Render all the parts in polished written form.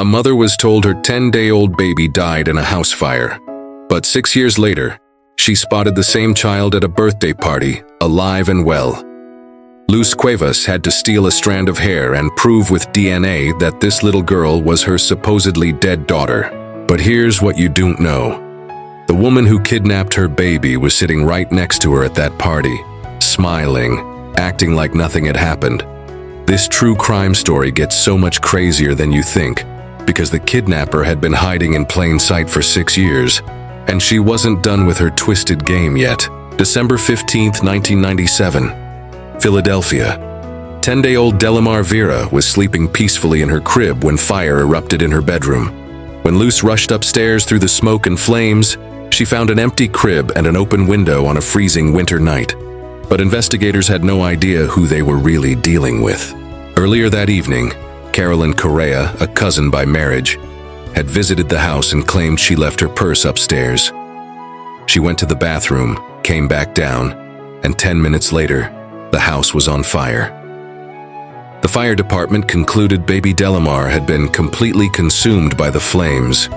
mother was told her 10-day-old baby died in a house fire. But 6 years later, she spotted the same child at a birthday party, alive and well. Luz Cuevas had to steal a strand of hair and prove with DNA that this little girl was her supposedly dead daughter. But here's what you don't know. The woman who kidnapped her baby was sitting right next to her at that party, smiling, acting like nothing had happened. This true crime story gets so much crazier than you think, because the kidnapper had been hiding in plain sight for 6 years, and she wasn't done with her twisted game yet. December 15, 1997, Philadelphia. 10-day-old Delimar Vera was sleeping peacefully in her crib when fire erupted in her bedroom. When Luz rushed upstairs through the smoke and flames, she found an empty crib and an open window on a freezing winter night. But investigators had no idea who they were really dealing with. Earlier that evening, Carolyn Correa, a cousin by marriage, had visited the house and claimed she left her purse upstairs. She went to the bathroom, came back down, and 10 minutes later, the house was on fire. The fire department concluded baby Delimar had been completely consumed by the flames.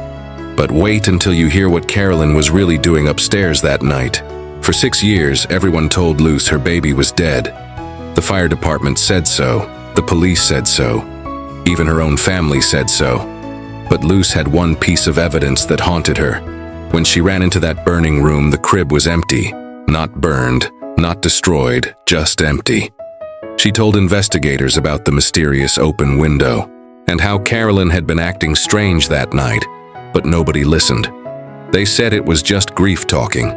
But wait until you hear what Carolyn was really doing upstairs that night. For 6 years, everyone told Luz her baby was dead. The fire department said so, the police said so, even her own family said so. But Luz had one piece of evidence that haunted her. When she ran into that burning room, the crib was empty, not burned, not destroyed, just empty. She told investigators about the mysterious open window and how Carolyn had been acting strange that night, but nobody listened. They said it was just grief talking,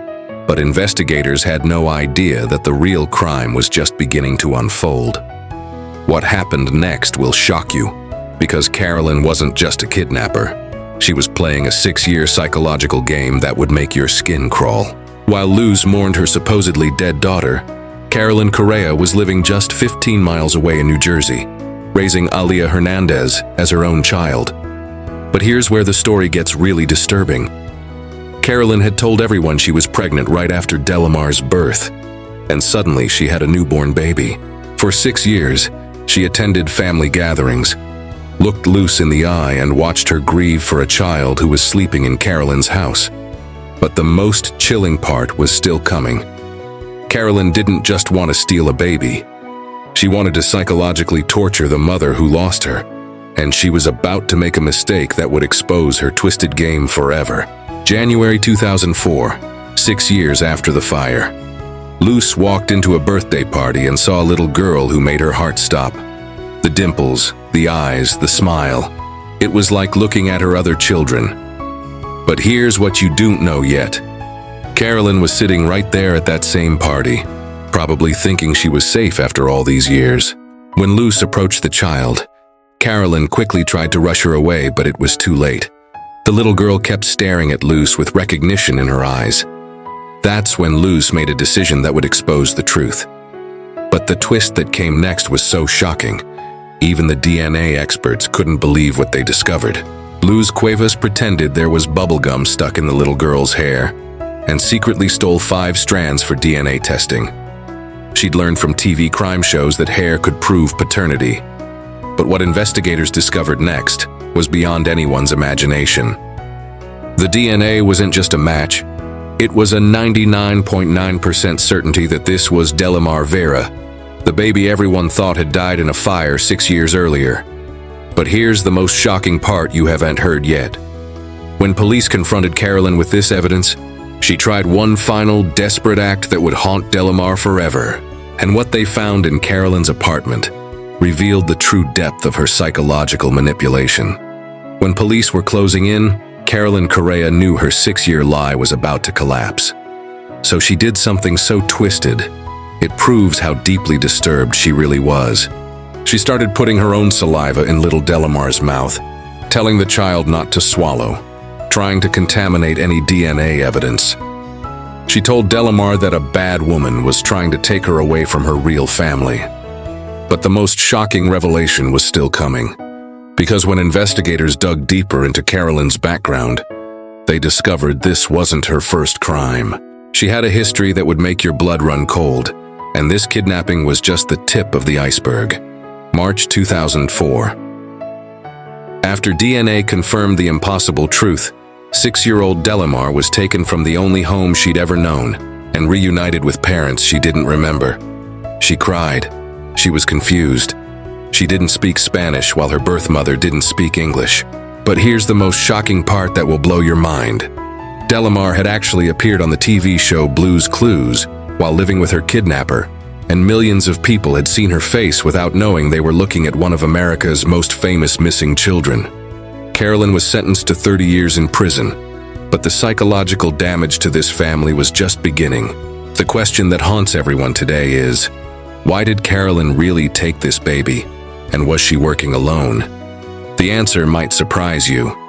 but investigators had no idea that the real crime was just beginning to unfold. What happened next will shock you, because Carolyn wasn't just a kidnapper. She was playing a 6-year psychological game that would make your skin crawl. While Luz mourned her supposedly dead daughter, Carolyn Correa was living just 15 miles away in New Jersey, raising Alia Hernandez as her own child. But here's where the story gets really disturbing. Carolyn had told everyone she was pregnant right after Delimar's birth, and suddenly she had a newborn baby. For 6 years, she attended family gatherings, looked Luz in the eye, and watched her grieve for a child who was sleeping in Carolyn's house. But the most chilling part was still coming. Carolyn didn't just want to steal a baby. She wanted to psychologically torture the mother who lost her, and she was about to make a mistake that would expose her twisted game forever. January 2004, 6 years after the fire. Luz walked into a birthday party and saw a little girl who made her heart stop. The dimples, the eyes, the smile. It was like looking at her other children. But here's what you don't know yet. Carolyn was sitting right there at that same party, probably thinking she was safe after all these years. When Luz approached the child, Carolyn quickly tried to rush her away, but it was too late. The little girl kept staring at Luz with recognition in her eyes. That's when Luz made a decision that would expose the truth. But the twist that came next was so shocking. Even the DNA experts couldn't believe what they discovered. Luz Cuevas pretended there was bubblegum stuck in the little girl's hair and secretly stole 5 strands for DNA testing. She'd learned from TV crime shows that hair could prove paternity. But what investigators discovered next was beyond anyone's imagination. The DNA wasn't just a match. It was a 99.9% certainty that this was Delimar Vera, the baby everyone thought had died in a fire 6 years earlier. But here's the most shocking part you haven't heard yet. When police confronted Carolyn with this evidence, she tried one final desperate act that would haunt Delimar forever. And what they found in Carolyn's apartment revealed the true depth of her psychological manipulation. When police were closing in, Carolyn Correa knew her 6-year lie was about to collapse. So she did something so twisted, it proves how deeply disturbed she really was. She started putting her own saliva in little Delimar's mouth, telling the child not to swallow, trying to contaminate any DNA evidence. She told Delimar that a bad woman was trying to take her away from her real family. But the most shocking revelation was still coming, because when investigators dug deeper into Carolyn's background, they discovered this wasn't her first crime. She had a history that would make your blood run cold, and this kidnapping was just the tip of the iceberg. March 2004. After DNA confirmed the impossible truth, 6-year-old Delimar was taken from the only home she'd ever known and reunited with parents she didn't remember. She cried. She was confused. She didn't speak Spanish while her birth mother didn't speak English. But here's the most shocking part that will blow your mind. Delimar had actually appeared on the TV show Blue's Clues while living with her kidnapper, and millions of people had seen her face without knowing they were looking at one of America's most famous missing children. Carolyn was sentenced to 30 years in prison, but the psychological damage to this family was just beginning. The question that haunts everyone today is, why did Carolyn really take this baby? And was she working alone? The answer might surprise you.